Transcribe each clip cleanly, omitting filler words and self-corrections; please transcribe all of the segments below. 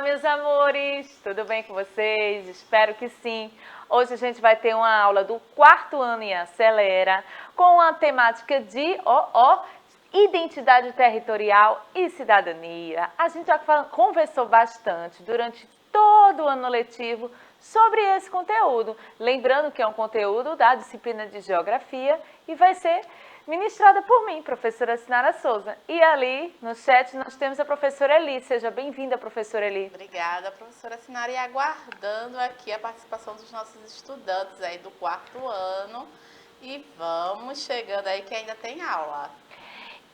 meus amores! Tudo bem com vocês? Espero que sim! Hoje a gente vai ter uma aula do quarto ano em Acelera com a temática de identidade territorial e cidadania. A gente já conversou bastante durante todo o ano letivo sobre esse conteúdo. Lembrando que é um conteúdo da disciplina de Geografia e vai ser ministrada por mim, professora Sinara Souza. E ali no chat nós temos a professora Eli. Seja bem-vinda, professora Eli. Obrigada, professora Sinara. E aguardando aqui a participação dos nossos estudantes aí do quarto ano. E vamos chegando aí que ainda tem aula.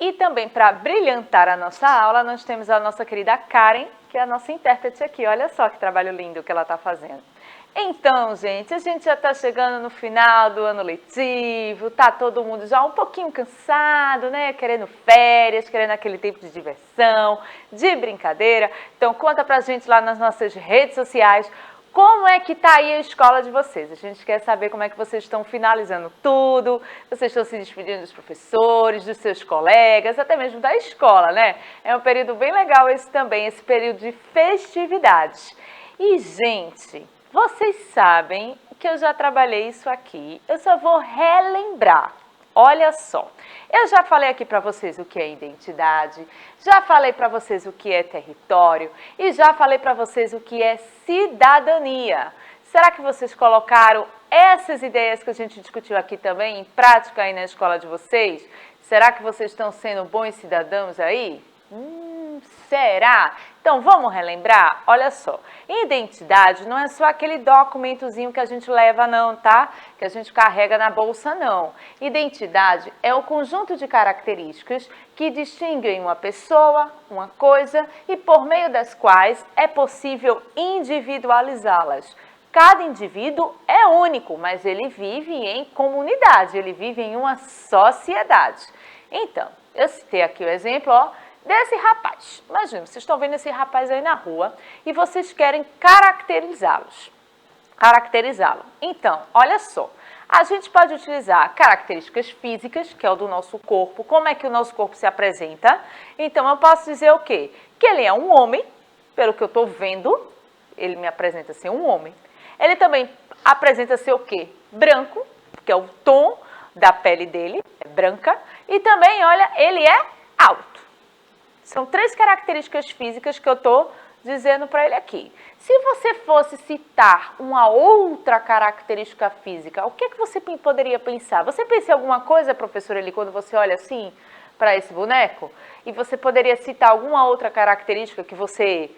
E também para brilhantar a nossa aula, nós temos a nossa querida Karen, que é a nossa intérprete aqui. Olha só que trabalho lindo que ela está fazendo. Então, gente, a gente já está chegando no final do ano letivo, tá todo mundo já um pouquinho cansado, né? Querendo férias, querendo aquele tempo de diversão, de brincadeira. Então, conta pra gente lá nas nossas redes sociais como é que tá aí a escola de vocês. A gente quer saber como é que vocês estão finalizando tudo, vocês estão se despedindo dos professores, dos seus colegas, até mesmo da escola, né? É um período bem legal esse também, esse período de festividades. E, gente, vocês sabem que eu já trabalhei isso aqui, eu só vou relembrar. Olha só, eu já falei aqui para vocês o que é identidade, já falei para vocês o que é território e já falei para vocês o que é cidadania. Será que vocês colocaram essas ideias que a gente discutiu aqui também em prática aí na escola de vocês? Será que vocês estão sendo bons cidadãos aí? Será? Então, vamos relembrar? Olha só, identidade não é só aquele documentozinho que a gente leva não, tá? Que a gente carrega na bolsa, não. Identidade é o conjunto de características que distinguem uma pessoa, uma coisa e por meio das quais é possível individualizá-las. Cada indivíduo é único, mas ele vive em comunidade, ele vive em uma sociedade. Então, eu citei aqui o exemplo, desse rapaz. Imagina, vocês estão vendo esse rapaz aí na rua e vocês querem caracterizá-lo. Então, olha só, a gente pode utilizar características físicas, que é o do nosso corpo. Como é que o nosso corpo se apresenta? Então, eu posso dizer o quê? Que ele é um homem, pelo que eu estou vendo, ele me apresenta ser um homem. Ele também apresenta ser o quê? Branco, que é o tom da pele dele, é branca. E também, olha, ele é alto. São 3 características físicas que eu estou dizendo para ele aqui. Se você fosse citar uma outra característica física, o que você poderia pensar? Você pensa em alguma coisa, professora Eli, quando você olha assim para esse boneco? E você poderia citar alguma outra característica que você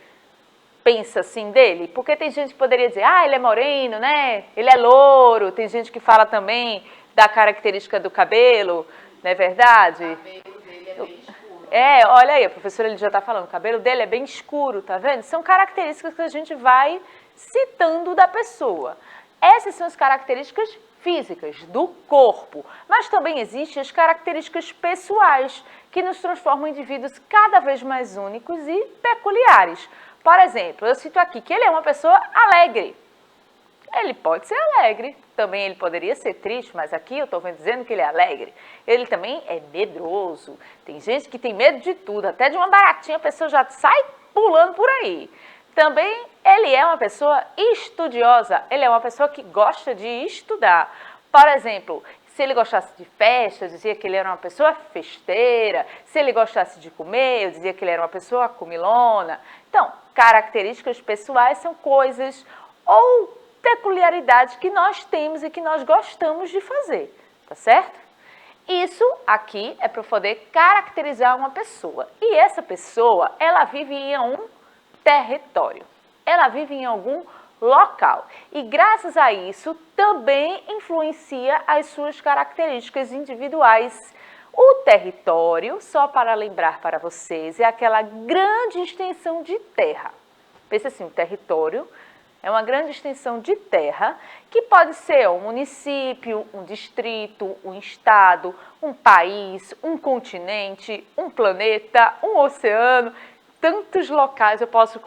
pensa assim dele? Porque tem gente que poderia dizer, ele é moreno, né? Ele é louro. Tem gente que fala também da característica do cabelo, não é verdade? O cabelo dele é bem escuro. Olha aí, a professora ele já está falando, o cabelo dele é bem escuro, tá vendo? São características que a gente vai citando da pessoa. Essas são as características físicas do corpo, mas também existem as características pessoais, que nos transformam em indivíduos cada vez mais únicos e peculiares. Por exemplo, eu cito aqui que ele é uma pessoa alegre. Ele pode ser alegre, também ele poderia ser triste, mas aqui eu estou dizendo que ele é alegre. Ele também é medroso. Tem gente que tem medo de tudo, até de uma baratinha a pessoa já sai pulando por aí. Também ele é uma pessoa estudiosa, ele é uma pessoa que gosta de estudar. Por exemplo, se ele gostasse de festa, eu dizia que ele era uma pessoa festeira. Se ele gostasse de comer, eu dizia que ele era uma pessoa comilona. Então, características pessoais são coisas ou peculiaridades que nós temos e que nós gostamos de fazer, tá certo? Isso aqui é para poder caracterizar uma pessoa. E essa pessoa, ela vive em um território, ela vive em algum local. E graças a isso, também influencia as suas características individuais. O território, só para lembrar para vocês, é aquela grande extensão de terra. Pensa assim, o território é uma grande extensão de terra que pode ser um município, um distrito, um estado, um país, um continente, um planeta, um oceano. Tantos locais eu posso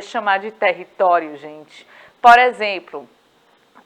chamar de território, gente. Por exemplo,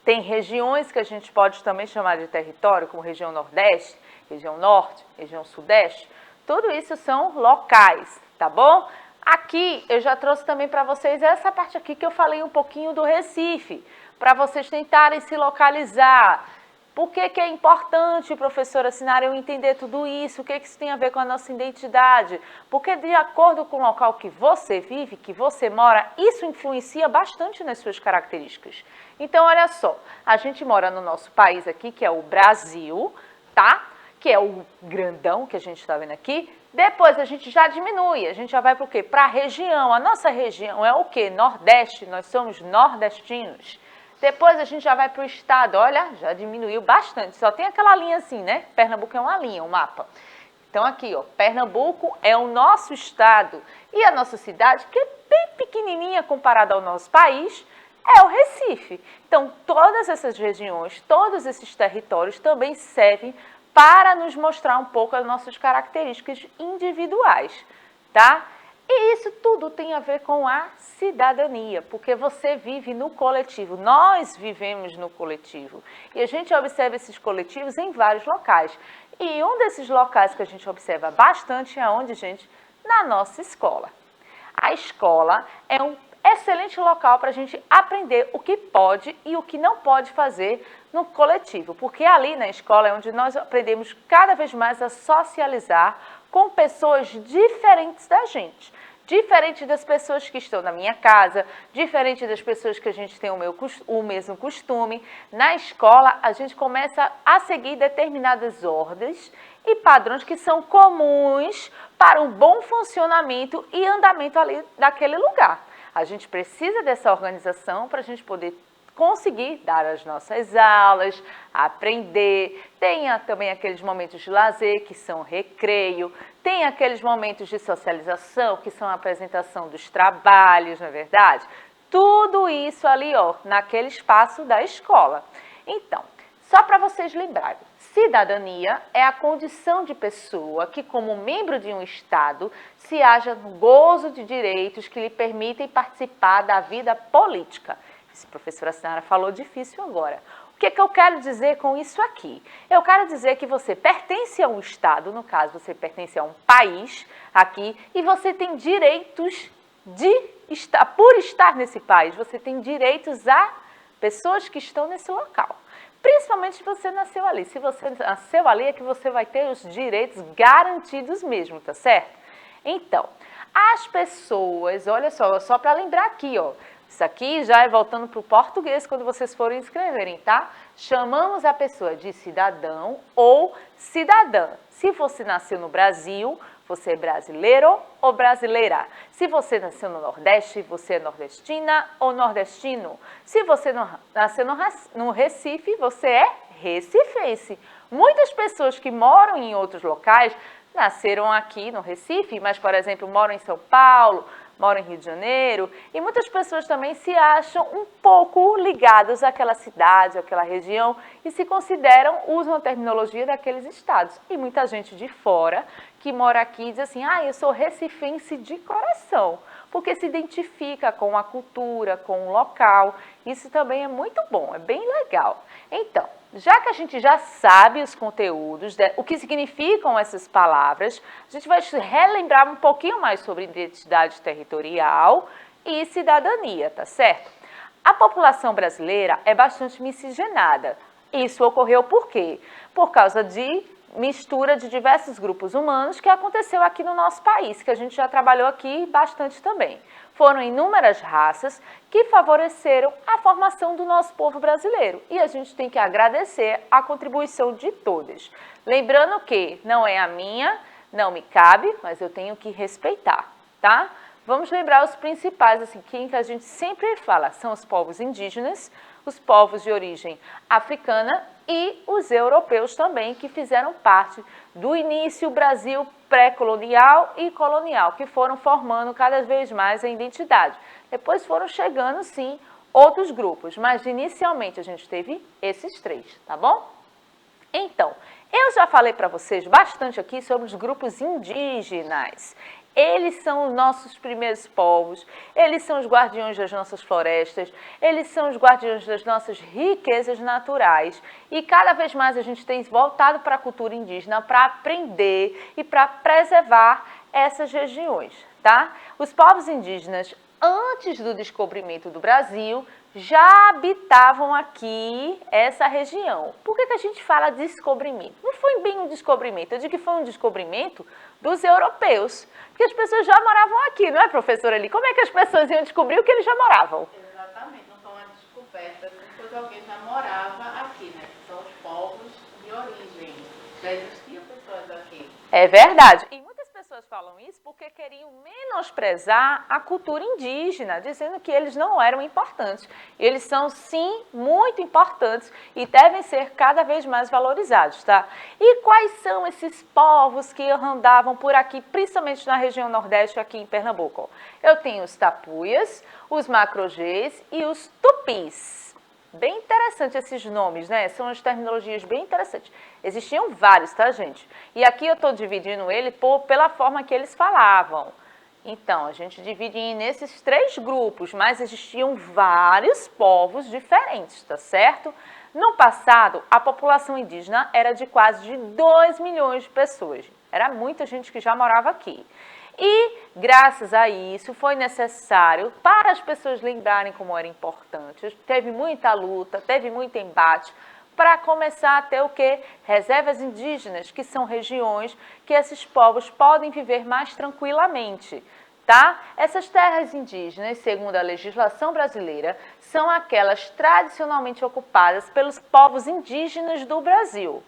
tem regiões que a gente pode também chamar de território, como região Nordeste, região Norte, região Sudeste. Tudo isso são locais, tá bom? Aqui eu já trouxe também para vocês essa parte aqui que eu falei um pouquinho do Recife, para vocês tentarem se localizar. Por que que é importante, professora Sinara, eu entender tudo isso? O que que isso tem a ver com a nossa identidade? Porque de acordo com o local que você vive, que você mora, isso influencia bastante nas suas características. Então, olha só, a gente mora no nosso país aqui, que é o Brasil, tá? Que é o grandão que a gente está vendo aqui. Depois a gente já diminui, a gente já vai para o quê? Para a região. A nossa região é o quê? Nordeste, nós somos nordestinos. Depois a gente já vai para o estado, olha, já diminuiu bastante, só tem aquela linha assim, né? Pernambuco é uma linha, um mapa. Então aqui, ó, Pernambuco é o nosso estado e a nossa cidade, que é bem pequenininha comparada ao nosso país, é o Recife. Então todas essas regiões, todos esses territórios também servem para nos mostrar um pouco as nossas características individuais, tá? E isso tudo tem a ver com a cidadania, porque você vive no coletivo, nós vivemos no coletivo. E a gente observa esses coletivos em vários locais. E um desses locais que a gente observa bastante é onde, gente? Na nossa escola. A escola é um excelente local para a gente aprender o que pode e o que não pode fazer no coletivo, porque ali na escola é onde nós aprendemos cada vez mais a socializar com pessoas diferentes da gente. Diferente das pessoas que estão na minha casa, diferente das pessoas que a gente tem o mesmo costume. Na escola, a gente começa a seguir determinadas ordens e padrões que são comuns para um bom funcionamento e andamento ali daquele lugar. A gente precisa dessa organização para a gente poder conseguir dar as nossas aulas, aprender. Tem também aqueles momentos de lazer, que são recreio. Tem aqueles momentos de socialização, que são a apresentação dos trabalhos, não é verdade? Tudo isso ali, ó, naquele espaço da escola. Então, só para vocês lembrarem, cidadania é a condição de pessoa que, como membro de um Estado, se haja no gozo de direitos que lhe permitem participar da vida política. Esse professora Sinara falou difícil agora. O que eu quero dizer com isso aqui? Eu quero dizer que você pertence a um Estado, no caso, você pertence a um país aqui, e você tem direitos por estar nesse país, você tem direitos a pessoas que estão nesse local. Principalmente se você nasceu ali. Se você nasceu ali é que você vai ter os direitos garantidos mesmo, tá certo? Então, as pessoas, olha só para lembrar aqui, ó. Isso aqui já é voltando para o português quando vocês forem escreverem, tá? Chamamos a pessoa de cidadão ou cidadã. Se você nasceu no Brasil, você é brasileiro ou brasileira. Se você nasceu no Nordeste, você é nordestina ou nordestino. Se você nasceu no Recife, você é recifense. Muitas pessoas que moram em outros locais nasceram aqui no Recife, mas, por exemplo, moram em São Paulo, moram em Rio de Janeiro, e muitas pessoas também se acham um pouco ligadas àquela cidade, àquela região, e se consideram, usam a terminologia daqueles estados. E muita gente de fora que mora aqui diz assim, eu sou recifense de coração, porque se identifica com a cultura, com o local. Isso também é muito bom, é bem legal. Então, já que a gente já sabe os conteúdos, o que significam essas palavras, a gente vai relembrar um pouquinho mais sobre identidade territorial e cidadania, tá certo? A população brasileira é bastante miscigenada. Isso ocorreu por quê? Por causa de mistura de diversos grupos humanos que aconteceu aqui no nosso país, que a gente já trabalhou aqui bastante também. Foram inúmeras raças que favoreceram a formação do nosso povo brasileiro e a gente tem que agradecer a contribuição de todas. Lembrando que não é a minha, não me cabe, mas eu tenho que respeitar, tá? Vamos lembrar os principais, assim, que a gente sempre fala, são os povos indígenas, os povos de origem africana e os europeus também, que fizeram parte do início Brasil pré-colonial e colonial, que foram formando cada vez mais a identidade. Depois foram chegando, sim, outros grupos, mas inicialmente a gente teve esses três, tá bom? Então, eu já falei para vocês bastante aqui sobre os grupos indígenas. Eles são os nossos primeiros povos, eles são os guardiões das nossas florestas, eles são os guardiões das nossas riquezas naturais. E cada vez mais a gente tem voltado para a cultura indígena para aprender e para preservar essas regiões. tá? Os povos indígenas, antes do descobrimento do Brasil, já habitavam aqui essa região. Por que a gente fala descobrimento? Não foi bem um descobrimento, eu digo que foi um descobrimento dos europeus, porque as pessoas já moravam aqui, não é, professora Eli? Como é que as pessoas iam descobrir o que eles já moravam? Exatamente, não foi uma descoberta, depois alguém já morava aqui, né? Que são os povos de origem. Já existiam pessoas aqui. É verdade. E muitas pessoas falam isso porque queriam menosprezar a cultura indígena, dizendo que eles não eram importantes. Eles são, sim, muito importantes e devem ser cada vez mais valorizados, tá? E quais são esses povos que andavam por aqui, principalmente na região Nordeste, aqui em Pernambuco? Eu tenho os tapuias, os macrogês e os tupis. Bem interessante esses nomes, né? São as terminologias bem interessantes. Existiam vários, tá, gente? E aqui eu estou dividindo ele pela forma que eles falavam. Então, a gente divide nesses 3 grupos, mas existiam vários povos diferentes, tá certo? No passado, a população indígena era de quase 2 milhões de pessoas. Era muita gente que já morava aqui. E, graças a isso, foi necessário, para as pessoas lembrarem como era importante, teve muita luta, teve muito embate, para começar a ter o quê? Reservas indígenas, que são regiões que esses povos podem viver mais tranquilamente, tá? Essas terras indígenas, segundo a legislação brasileira, são aquelas tradicionalmente ocupadas pelos povos indígenas do Brasil.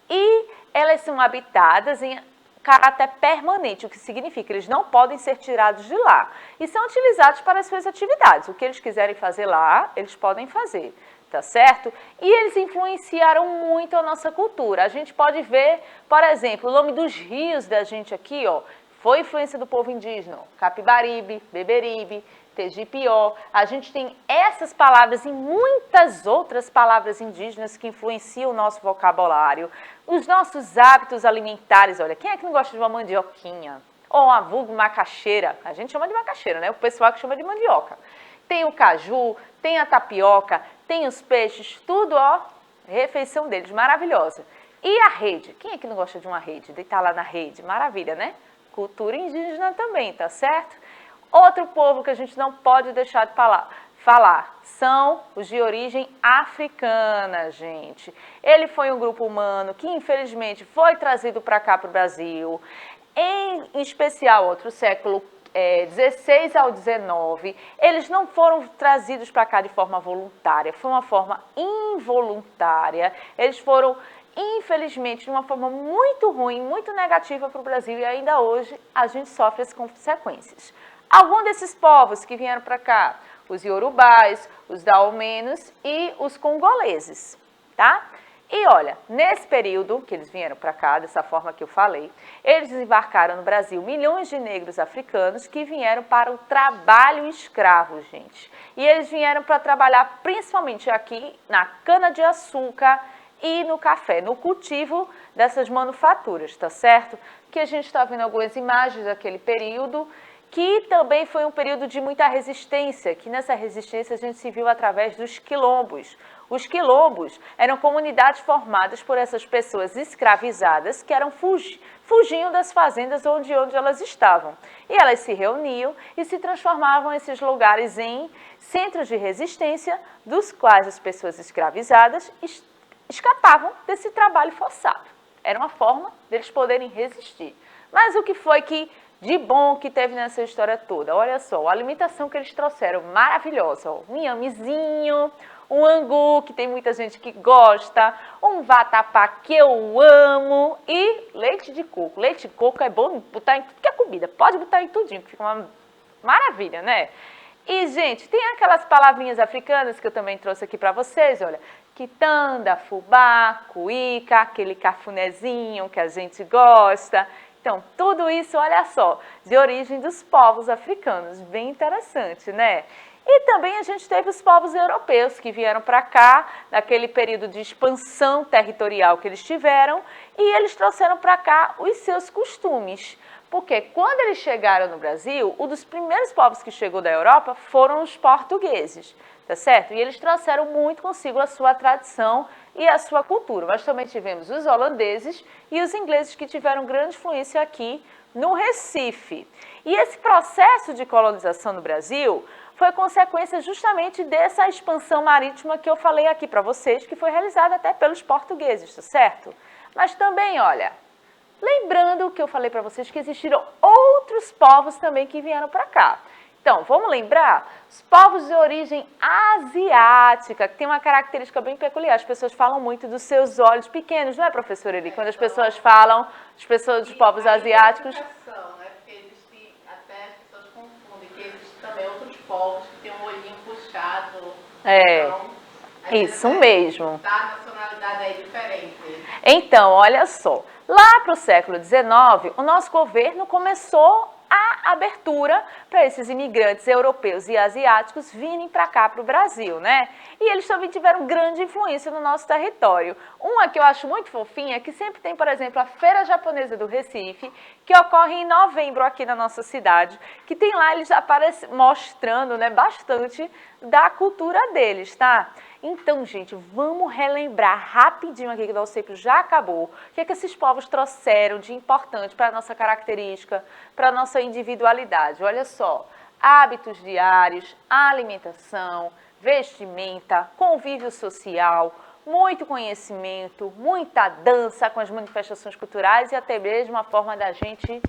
E elas são habitadas em caráter permanente, o que significa que eles não podem ser tirados de lá e são utilizados para as suas atividades. O que eles quiserem fazer lá, eles podem fazer, tá certo? E eles influenciaram muito a nossa cultura. A gente pode ver, por exemplo, o nome dos rios da gente aqui, ó, foi influência do povo indígena, Capibaribe, Beberibe, Tegipió. A gente tem essas palavras e muitas outras palavras indígenas que influenciam o nosso vocabulário, os nossos hábitos alimentares. Olha, quem é que não gosta de uma mandioquinha? Ou uma vulgo macaxeira? A gente chama de macaxeira, né? O pessoal que chama de mandioca. Tem o caju, tem a tapioca, tem os peixes, tudo, ó, refeição deles, maravilhosa. E a rede? Quem é que não gosta de uma rede? Deitar lá na rede, maravilha, né? Cultura indígena também, tá certo? Outro povo que a gente não pode deixar de falar são os de origem africana, gente. Ele foi um grupo humano que, infelizmente, foi trazido para cá, para o Brasil, em especial outro século 16 ao 19, eles não foram trazidos para cá de forma voluntária, foi uma forma involuntária. Eles foram, infelizmente, de uma forma muito ruim, muito negativa para o Brasil e ainda hoje a gente sofre as consequências. Alguns desses povos que vieram para cá, os iorubás, os daomenos e os congoleses, tá? E olha, nesse período que eles vieram para cá, dessa forma que eu falei, eles desembarcaram no Brasil milhões de negros africanos que vieram para o trabalho escravo, gente. E eles vieram para trabalhar principalmente aqui na cana-de-açúcar e no café, no cultivo dessas manufaturas, tá certo? Que a gente está vendo algumas imagens daquele período, que também foi um período de muita resistência, que nessa resistência a gente se viu através dos quilombos. Os quilombos eram comunidades formadas por essas pessoas escravizadas que fugiam das fazendas onde elas estavam. E elas se reuniam e se transformavam esses lugares em centros de resistência, dos quais as pessoas escravizadas escapavam desse trabalho forçado. Era uma forma deles poderem resistir. Mas o que foi de bom que teve nessa história toda? Olha só, a alimentação que eles trouxeram, maravilhosa. Ó, um inhamezinho, um angu, que tem muita gente que gosta, um vatapá, que eu amo, e leite de coco. Leite de coco é bom botar em tudo que é comida, pode botar em tudinho, que fica uma maravilha, né? E, gente, tem aquelas palavrinhas africanas que eu também trouxe aqui para vocês, olha, quitanda, fubá, cuíca, aquele cafunézinho que a gente gosta. Então, tudo isso, olha só, de origem dos povos africanos, bem interessante, né? E também a gente teve os povos europeus que vieram para cá, naquele período de expansão territorial que eles tiveram, e eles trouxeram para cá os seus costumes. Porque quando eles chegaram no Brasil, um dos primeiros povos que chegou da Europa foram os portugueses, tá certo? E eles trouxeram muito consigo a sua tradição e a sua cultura. Mas também tivemos os holandeses e os ingleses que tiveram grande influência aqui no Recife. E esse processo de colonização no Brasil foi consequência justamente dessa expansão marítima que eu falei aqui para vocês, que foi realizada até pelos portugueses, tá certo? Mas também, olha, lembrando que eu falei para vocês que existiram outros povos também que vieram para cá. Então, vamos lembrar? Os povos de origem asiática, que tem uma característica bem peculiar. As pessoas falam muito dos seus olhos pequenos, não é, professora Eli? Quando as pessoas falam, as pessoas dos povos asiáticos... Né? Porque existem, até as pessoas confundem, que existem também outros povos que têm um olhinho puxado. Então, isso mesmo. A nacionalidade é diferente. Então, olha só, lá para o século XIX, o nosso governo começou a abertura para esses imigrantes europeus e asiáticos virem para cá, para o Brasil, né? E eles também tiveram grande influência no nosso território. Uma que eu acho muito fofinha, que sempre tem, por exemplo, a Feira Japonesa do Recife, que ocorre em novembro aqui na nossa cidade, que tem lá, eles aparecem mostrando, né, bastante da cultura deles, tá? Então, gente, vamos relembrar rapidinho aqui, que o nosso tempo já acabou, o que é que esses povos trouxeram de importante para a nossa característica, para a nossa individualidade. Olha só, hábitos diários, alimentação, vestimenta, convívio social, muito conhecimento, muita dança com as manifestações culturais e até mesmo a forma da gente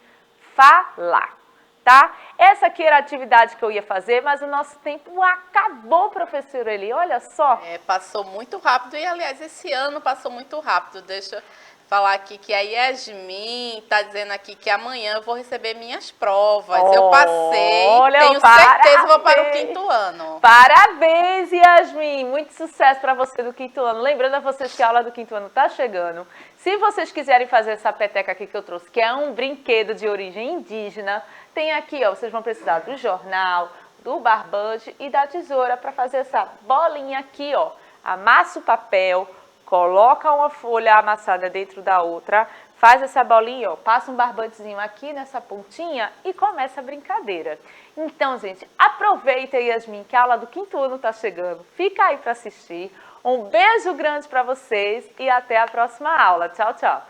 falar. Tá? Essa aqui era a atividade que eu ia fazer, mas o nosso tempo acabou, professora Eli, olha só. Passou muito rápido e, aliás, esse ano passou muito rápido. Deixa eu falar aqui que a Yasmin está dizendo aqui que amanhã eu vou receber minhas provas. Eu passei, tenho certeza vou para o 5º ano. Parabéns, Yasmin! Muito sucesso para você do 5º ano. Lembrando a vocês que a aula do 5º ano está chegando. Se vocês quiserem fazer essa peteca aqui que eu trouxe, que é um brinquedo de origem indígena, tem aqui, ó, vocês vão precisar do jornal, do barbante e da tesoura para fazer essa bolinha aqui, ó. Amassa o papel, coloca uma folha amassada dentro da outra, faz essa bolinha, ó, passa um barbantezinho aqui nessa pontinha e começa a brincadeira. Então, gente, aproveita, Yasmin, que a aula do 5º ano está chegando. Fica aí para assistir. Um beijo grande para vocês e até a próxima aula. Tchau, tchau.